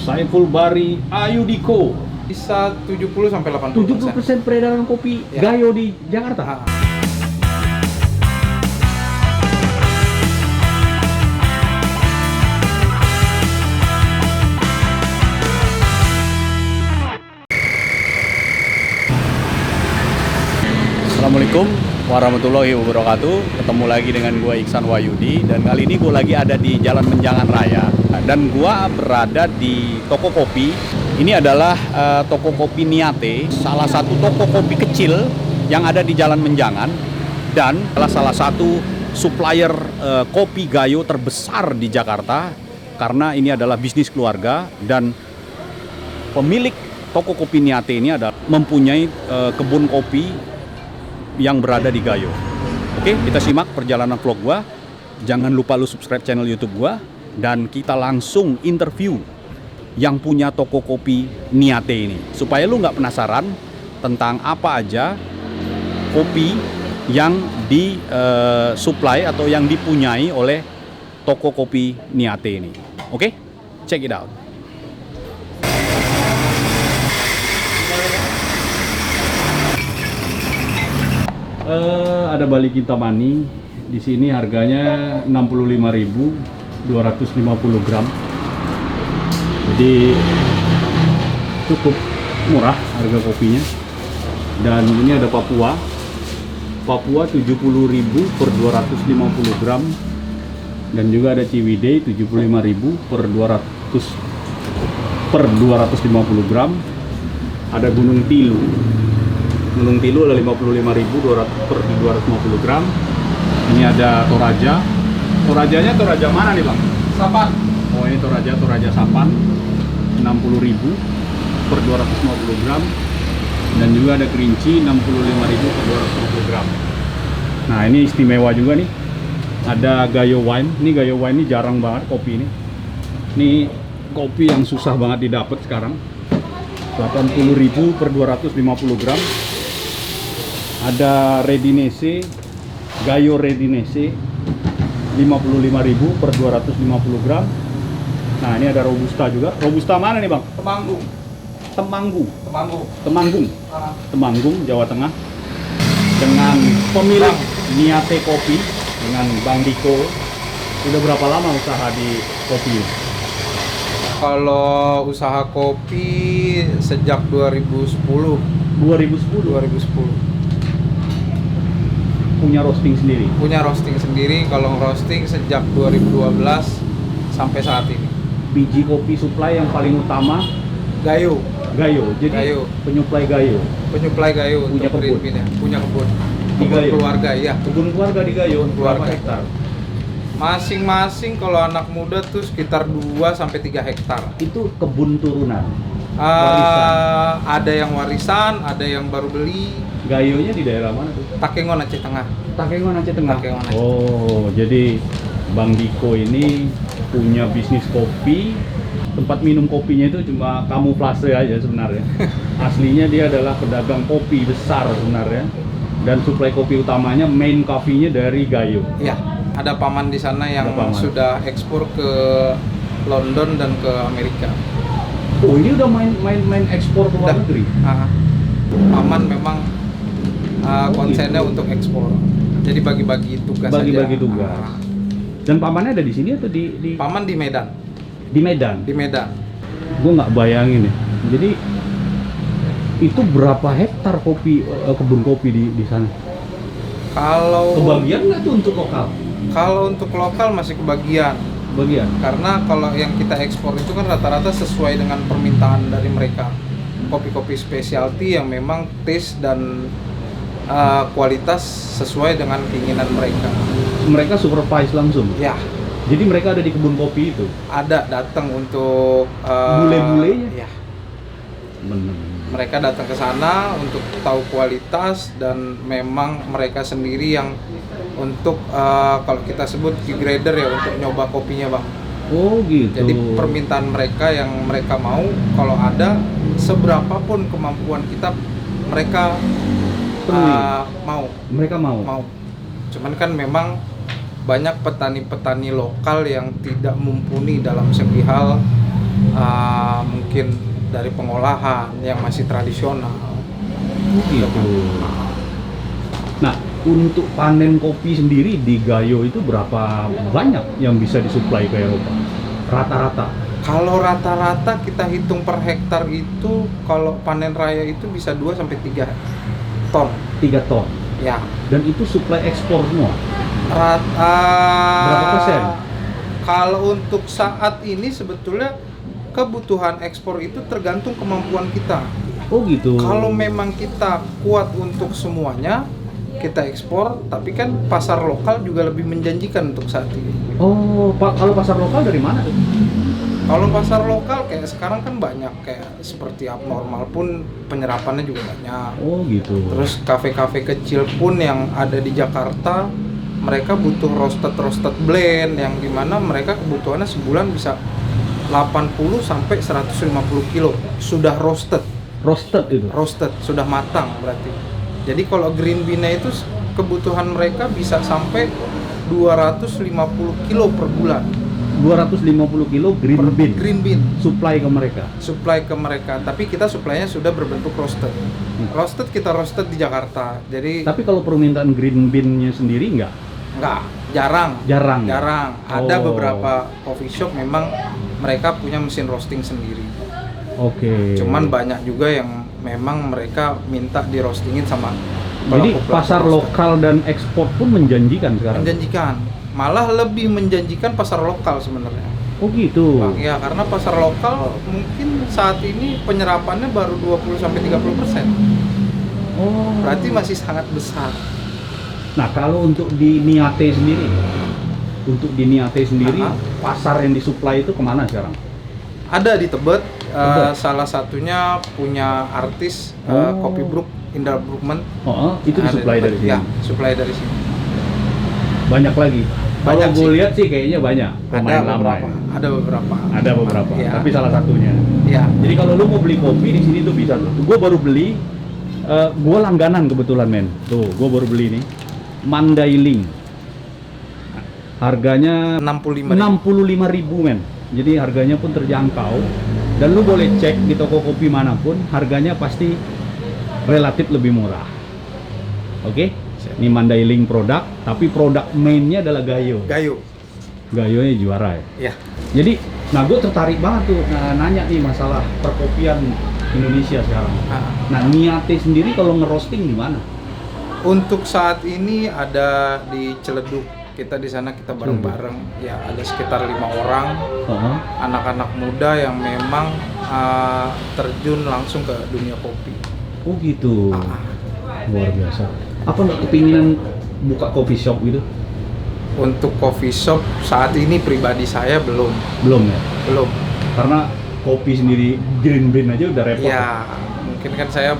Saiful Bari Ayudiko. Bisa 70-80%. 70% peredaran kopi Gayo di Jakarta. Assalamualaikum warahmatullahi wabarakatuh. Ketemu lagi dengan gua Iksan Wahyudi, dan kali ini gua lagi ada di Jalan Menjangan Raya dan gua berada di toko kopi. Ini adalah toko kopi Niate, salah satu toko kopi kecil yang ada di Jalan Menjangan, dan salah satu supplier kopi Gayo terbesar di Jakarta, karena ini adalah bisnis keluarga, dan pemilik toko kopi Niate ini adalah mempunyai kebun kopi yang berada di Gayo. Oke, kita simak perjalanan vlog gua. Jangan lupa lu subscribe channel YouTube gua, dan kita langsung interview yang punya toko kopi Niate ini, supaya lu nggak penasaran tentang apa aja kopi yang disuplai atau yang dipunyai oleh toko kopi Niate ini. Oke, check it out. Ada Bali Kintamani. Di sini harganya 65.250 gram. Jadi cukup murah harga kopinya. Dan ini ada Papua 70.000 per 250 gram. Dan juga ada Ciwidey 75.000 per 250 gram. Ada Gunung Tilu ada 55.200 per 250 gram. Ini ada Toraja. Torajanya Toraja mana nih, Bang? Sapan. Oh, ini Toraja Sapan 60.000 per 250 gram. Dan juga ada Kerinci 65.000 per 250 gram. Nah, ini istimewa juga nih. Ada Gayo Wine. Ini Gayo Wine ini jarang banget kopi ini. Ini kopi yang susah banget didapat sekarang. 80.000 per 250 gram. Ada Redinese, Gayo Redinese 55.000 per 250 gram. Nah, ini ada Robusta juga. Robusta mana nih, Bang? Temanggung, Jawa Tengah. Dengan pemilik Niate Kopi, dengan Bang Diko. Sudah berapa lama usaha di kopi ini? Kalau usaha kopi sejak 2010. 2010. Punya roasting sendiri. Kalau roasting sejak 2012 sampai saat ini. Biji kopi supply yang paling utama Gayo. Jadi Gayo. penyuplai Gayo Punya kebun. Punya kebun. Di Gayo. Keluarga, iya. Kebun keluarga di Gayo. Kebun keluarga. Berapa hektar? Masing-masing kalau anak muda tuh sekitar 2 sampai 3 hektar. Itu kebun turunan. Warisan. Ada yang warisan, ada yang baru beli. Gayonya di daerah mana tuh? Takengon Aceh Tengah. Takengon Aceh Tengah. Takengon Aceh. Oh, jadi Bang Diko ini punya bisnis kopi. Tempat minum kopinya itu cuma kamuflase aja sebenarnya. Aslinya dia adalah pedagang kopi besar sebenarnya. Dan suplai kopi utamanya, main coffee-nya dari Gayo. Iya, ada paman di sana yang sudah ekspor ke London dan ke Amerika. Oh, ini udah main ekspor ke luar negeri? Paman memang konsennya untuk ekspor. Jadi bagi-bagi tugas Bagi-bagi tugas. Dan pamannya ada di sini atau di Paman di Medan. Di Medan? Di Medan. Gue nggak bayangin ya. Jadi itu berapa hektar kopi kebun kopi di sana? Kalau Kebagian nggak tuh untuk lokal? Kalau untuk lokal masih kebagian. Karena kalau yang kita ekspor itu kan rata-rata sesuai dengan permintaan dari mereka. Kopi-kopi specialty yang memang taste dan kualitas sesuai dengan keinginan mereka. Mereka supervise langsung? Ya. Jadi mereka ada di kebun kopi itu? Ada, datang untuk bule-bulenya? Ya. Bener. Mereka datang ke sana untuk tahu kualitas, dan memang mereka sendiri yang untuk kalau kita sebut grader ya, untuk nyoba kopinya, Bang. Oh gitu. Jadi permintaan mereka yang mereka mau, kalau ada seberapapun kemampuan kita, mereka mau. Mereka mau. Cuman kan memang banyak petani-petani lokal yang tidak mumpuni dalam segi hal mungkin dari pengolahan yang masih tradisional. Gitu. Nah, untuk panen kopi sendiri di Gayo itu berapa banyak yang bisa disuplai ke Eropa? Rata-rata? Kalau rata-rata kita hitung per hektar itu, kalau panen raya itu bisa 2-3 ton. 3 ton? Ya. Dan itu suplai ekspor semua? Berapa persen? Kalau untuk saat ini sebetulnya kebutuhan ekspor itu tergantung kemampuan kita. Oh gitu. Kalau memang kita kuat untuk semuanya, kita ekspor, tapi kan pasar lokal juga lebih menjanjikan untuk saat ini. Oh, kalau pasar lokal dari mana tuh? Kalau pasar lokal kayak sekarang kan banyak, kayak seperti abnormal pun penyerapannya juga banyak. Oh gitu. Terus kafe-kafe kecil pun yang ada di Jakarta, mereka butuh roasted blend yang dimana mereka kebutuhannya sebulan bisa 80 sampai 150 kilo sudah roasted. Roasted itu? Roasted, sudah matang berarti. Jadi kalau green bean-nya itu kebutuhan mereka bisa sampai 250 kilo per bulan. 250 kilo green bean supply ke mereka, tapi kita suplainya sudah berbentuk roasted. Kita roasted di Jakarta. Jadi tapi kalau permintaan green bean-nya sendiri enggak, jarang. Ada Oh. beberapa coffee shop memang mereka punya mesin roasting sendiri. Oke. Cuman banyak juga yang memang mereka minta di roastingin sama jadi pelaku-pelaku pasar roaster. lokal dan ekspor pun menjanjikan sekarang. Malah lebih menjanjikan pasar lokal sebenarnya. Oh gitu. Ya, karena pasar lokal mungkin saat ini penyerapannya baru 20-30%. Oh. Berarti masih sangat besar. Nah, kalau untuk di Niate sendiri, Aha. pasar yang disuplai itu kemana sekarang? Ada di Tebet, Tebet. salah satunya punya artis Kopi Brook, Indra Brookman. Oh, itu Ada disuplai di Tebet. dari sini. Ya, suplai dari sini. Banyak lagi. Kalau Banyak gue sih. lihat sih kayaknya banyak. Pemain lama ya. Ada beberapa. Ya. Tapi salah satunya. Ya. Jadi kalau lu mau beli kopi di sini tuh bisa tuh. Gue baru beli, gue langganan kebetulan men. Tuh, gue baru beli nih. Mandailing. Harganya 65.000 men. Jadi harganya pun terjangkau. Dan lu boleh cek di toko kopi manapun, harganya pasti relatif lebih murah. Oke? Ini Mandailing produk, tapi produk mainnya adalah Gayo. Gayonya juara ya. Ya. Jadi, nah gue tertarik banget tuh nanya nih masalah perkopian Indonesia sekarang. Nah, Niate sendiri kalau ngerosting di mana? Untuk saat ini ada di Ciledug. Kita di sana kita bareng-bareng. Ya, ada sekitar 5 orang. Anak-anak muda yang memang terjun langsung ke dunia kopi. Oh gitu. Luar biasa. Apa nggak kepinginan buka coffee shop gitu? Untuk coffee shop saat ini pribadi saya belum. Belum ya? Belum. Karena kopi sendiri green bean aja udah repot. Ya, mungkin kan saya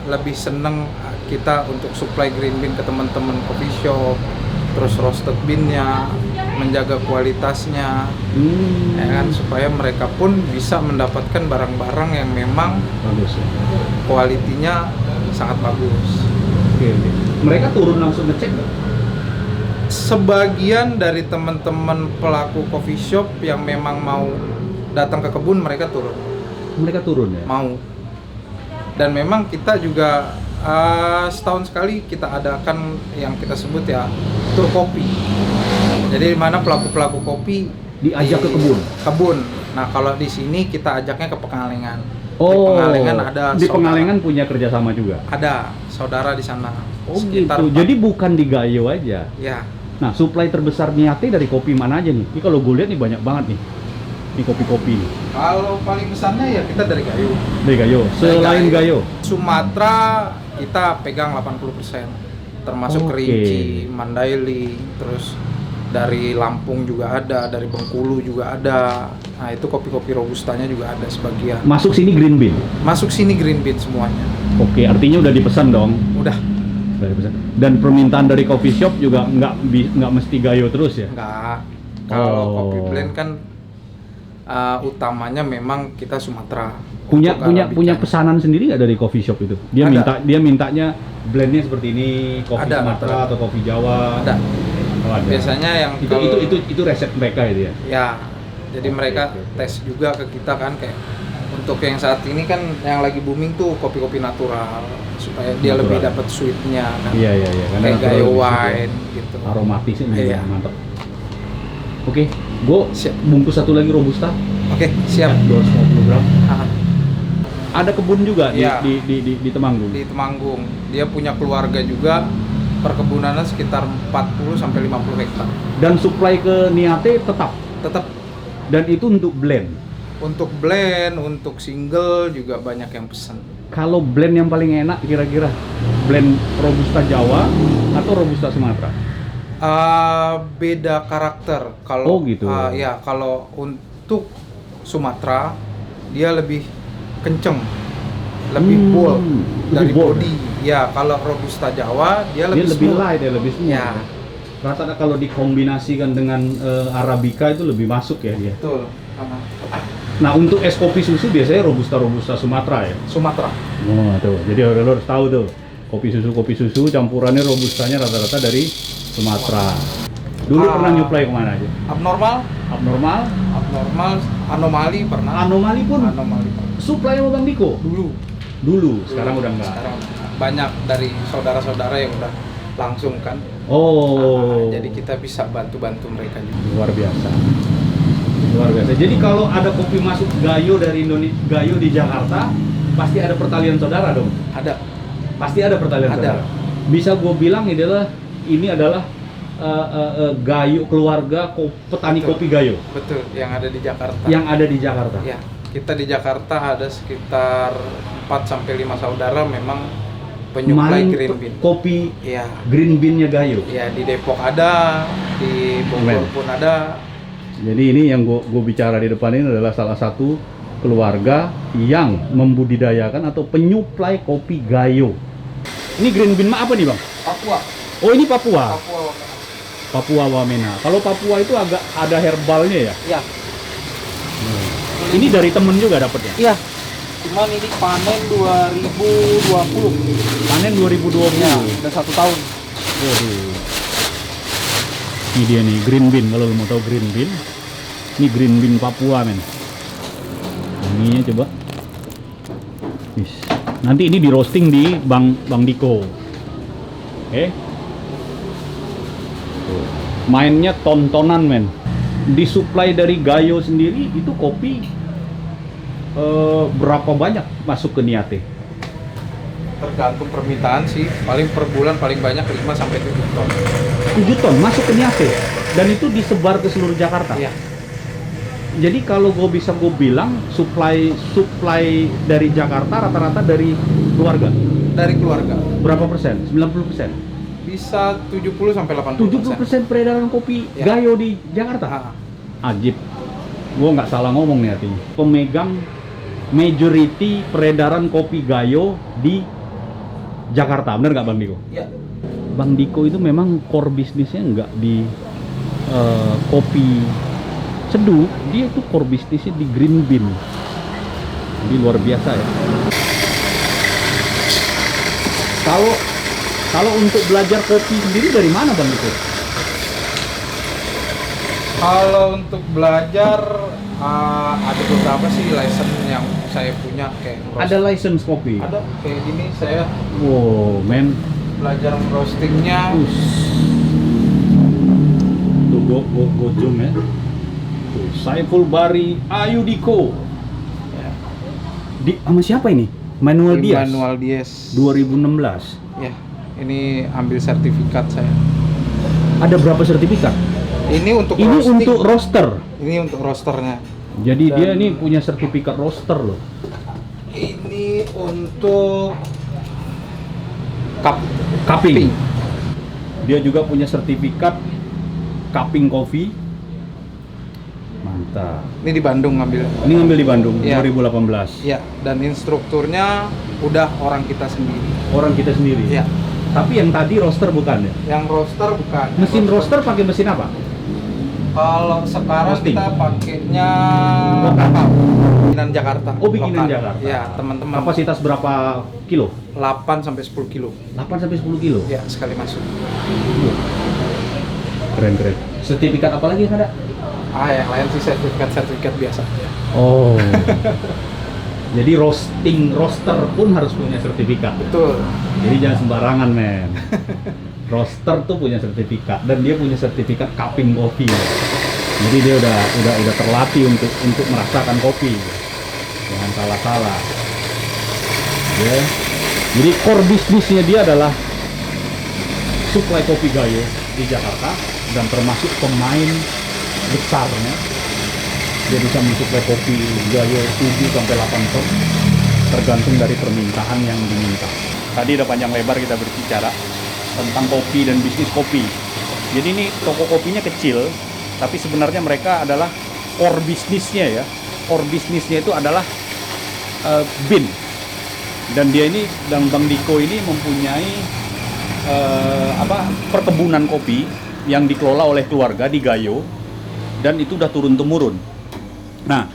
lebih seneng kita untuk supply green bean ke teman-teman coffee shop, terus roasted bean-nya, menjaga kualitasnya, ya kan, supaya mereka pun bisa mendapatkan barang-barang yang memang Bagus ya. kualitinya sangat bagus. Oke. Mereka turun langsung ngecek nggak? Sebagian dari teman-teman pelaku coffee shop yang memang mau datang ke kebun, mereka turun. Mereka turun ya? Mau. Dan memang kita juga setahun sekali kita adakan yang kita sebut ya tur kopi. Jadi di mana pelaku-pelaku kopi Diajak ke kebun. Nah, kalau di sini kita ajaknya ke Pengalengan. Oh, di Pengalengan ada di saudara. Pengalengan punya kerjasama juga? Ada saudara di sana. Oh Sekitar gitu, jadi bukan di Gayo aja? Ya. Nah, supply terbesar Niate dari kopi mana aja nih? Ini kalau gue lihat nih banyak banget nih. Ini kopi-kopi nih. Kalau paling besarnya ya kita dari Gayo. Dari Gayo. Selain Gayo. Sumatera kita pegang 80%. Termasuk Oke. Kerinci, Mandailing, terus dari Lampung juga ada, dari Bengkulu juga ada. Nah, itu kopi-kopi robustanya juga ada sebagian. Masuk sini green bean? Masuk sini green bean semuanya. Oke, artinya udah dipesan dong? Udah. Udah dipesan. Dan permintaan dari coffee shop juga nggak mesti Gayo terus ya? Enggak. Kalau Oh. kopi blend kan utamanya memang kita Sumatera. Punya Untuk punya Arabica. pesanan sendiri nggak dari coffee shop itu? Ada. Dia mintanya blendnya seperti ini, kopi Ada, Sumatera ada. atau kopi Jawa? Ada. Oh, ada. Biasanya yang itu resep mereka itu ya? ya Jadi mereka tes juga ke kita kan, kayak untuk yang saat ini kan yang lagi booming tuh kopi-kopi natural supaya dia Natural. lebih dapat sweetnya kan. Iya. Karena Kayak natural gayo lebih wine gitu. aromatisnya Iya. mantap. Oke, gue Siap. bungkus satu lagi robusta. Oke, siap. 250 gram. Ah, Ada kebun juga Iya. di Temanggung. di Temanggung. Dia punya keluarga juga. Perkebunannya sekitar 40 sampai 50 hektar. Dan supply ke Niate tetap. Tetap Dan itu untuk blend. untuk blend, untuk single juga banyak yang pesan. Kalau blend yang paling enak kira-kira blend robusta Jawa atau robusta Sumatera? Beda karakter. Kalau Oh, gitu. ya kalau untuk Sumatera dia lebih kenceng, lebih bold dari lebih bold. body. Ya, kalau robusta Jawa dia Dia lebih lebih smooth. light ya, lebih smooth. Ya. Rata-rata kalau dikombinasikan dengan Arabica itu lebih masuk ya dia. Betul. Nah, untuk es kopi susu biasanya robusta Sumatera ya. Sumatera. Oh, tuh. Jadi lo harus tahu tuh. Kopi susu campurannya robustanya rata-rata dari Sumatera. Dulu pernah nyuplai kemana aja? Abnormal, Abnormal, anomali pernah. anomali pun Anomali pernah. supply sama Bang Diko. Dulu. Sekarang udah enggak. Sekarang banyak dari saudara-saudara yang udah langsung kan. Oh, Jadi kita bisa bantu-bantu mereka juga. luar biasa. Luar biasa. Jadi kalau ada kopi masuk Gayo dari Indonesia, Gayo di Jakarta, pasti ada pertalian saudara dong. Ada. Pasti ada pertalian Ada. saudara. Bisa gue bilang ini adalah Gayo keluarga petani Betul. kopi Gayo Betul, yang ada di Jakarta. yang ada di Jakarta. Ya, kita di Jakarta ada sekitar 4 sampai 5 saudara memang penyuplai Main green bean. kopi Iya. green bean-nya Gayo. Ya, di Depok ada, di Bogor Keren. pun ada. Jadi ini yang gue bicara di depan ini adalah salah satu keluarga yang membudidayakan atau penyuplai kopi Gayo. Ini green bean apa nih Bang? Papua. Oh ini Papua. Papua. Papua Wamena. Kalau Papua itu agak ada herbalnya ya. Ya. Ini dari temen juga dapetnya. Iya. Cuman ini panen 2020. Panen 2020. Ya, udah 1 tahun. Waduh. Ini dia nih green bean, kalau lo mau tahu green bean. Ini green bean Papua men. Ininya coba. Wis. Nanti ini di roasting di Bang Diko. Oke. Tuh. Mainnya tontonan men. Disuplai dari Gayo sendiri itu kopi berapa banyak masuk ke Niate? Tergantung permintaan sih. Paling per bulan paling banyak 5 sampai 7 ton. 7 ton masuk ke Niate dan itu disebar ke seluruh Jakarta. Iya. Jadi kalau gue bilang supply dari Jakarta rata-rata dari keluarga. Dari keluarga. Berapa persen? 90%. Bisa 70 sampai 80%. 70% peredaran kopi Ya. Gayo di Jakarta. Ajib. Gue nggak salah ngomong nih artinya. Pemegang majority peredaran kopi Gayo di Jakarta. Bener nggak Bang Diko? Iya. Bang Diko itu memang core bisnisnya nggak di kopi seduh, dia tuh core bisnisnya di green bean. Jadi luar biasa ya. Kalau untuk belajar kopi sendiri dari mana Bang Diko? Kalau untuk belajar ada beberapa sih license yang saya punya kayak Ada license kopi. Ada kayak gini saya Wow, men. belajar roastingnya. Tuh go zoom ya. Tuh, Saiful Bari Ayudiko. Ya. Sama siapa ini? Manuel Diaz. Manual Diaz 2016. Ya, ini ambil sertifikat saya. Ada berapa sertifikat? Ini untuk Ini roasting. untuk roaster. Ini untuk roasternya. Jadi Dan- dia ini punya sertifikat roaster loh. Ini untuk Cupping. Dia juga punya sertifikat cupping coffee. Mantap. Ini di Bandung ngambil. Ini ngambil di Bandung Iya. 2018. Ya, dan instrukturnya udah orang kita sendiri. Orang kita sendiri. Ya, Tapi yang tadi roaster bukan ya? yang roaster bukan. Mesin roaster pakai mesin apa? Kalau sekarang Roasting. kita pakainya Lokal. bikinan Jakarta. Oh, bikinan Lokal. Jakarta. Ya, teman-teman. Kapasitas berapa kilo? 8 sampai 10 kilo. 8 sampai 10 kilo. Ya, sekali masuk. Keren. Sertifikat apa lagi yang ada? Yang lain sih sertifikat biasa aja. Oh. Jadi roaster pun harus punya sertifikat. Betul. Jadi jangan sembarangan, men. Roaster tuh punya sertifikat dan dia punya sertifikat cupping kopi. Jadi dia udah terlatih untuk merasakan kopi. Jangan salah-salah. Ya. Jadi core bisnisnya dia adalah supply kopi Gayo di Jakarta dan termasuk pemain besarnya. Dia bisa mensuplai kopi Gayo 7 sampai 8 ton tergantung dari permintaan yang diminta. Tadi udah panjang lebar kita berbicara tentang kopi dan bisnis kopi. Jadi ini toko kopinya kecil, tapi sebenarnya mereka adalah core bisnisnya ya. Core bisnisnya itu adalah bin. Dan dia ini, dan Bang Diko ini mempunyai perkebunan kopi yang dikelola oleh keluarga di Gayo, dan itu udah turun-temurun. Nah,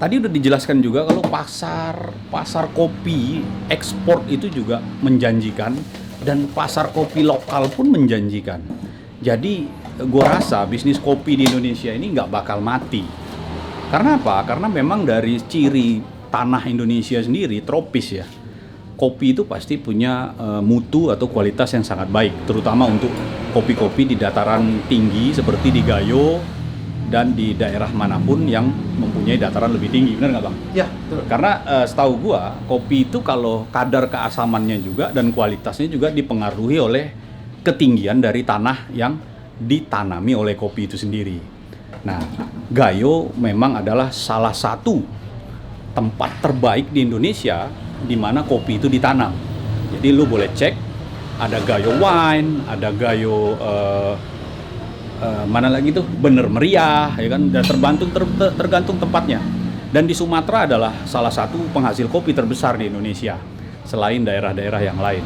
tadi udah dijelaskan juga kalau pasar kopi ekspor itu juga menjanjikan, dan pasar kopi lokal pun menjanjikan. Jadi, gua rasa bisnis kopi di Indonesia ini nggak bakal mati. Karena apa? Karena memang dari ciri tanah Indonesia sendiri tropis ya. Kopi itu pasti punya mutu atau kualitas yang sangat baik, terutama untuk kopi-kopi di dataran tinggi seperti di Gayo dan di daerah manapun yang mempunyai dataran lebih tinggi, benar nggak Bang? Ya, betul. Karena setahu gua, kopi itu kalau kadar keasamannya juga dan kualitasnya juga dipengaruhi oleh ketinggian dari tanah yang ditanami oleh kopi itu sendiri. Nah, Gayo memang adalah salah satu tempat terbaik di Indonesia di mana kopi itu ditanam. Jadi lu boleh cek, ada Gayo Wine, ada Gayo mana lagi tuh, Bener Meriah, ya kan, dan tergantung tempatnya. Dan di Sumatera adalah salah satu penghasil kopi terbesar di Indonesia selain daerah-daerah yang lain.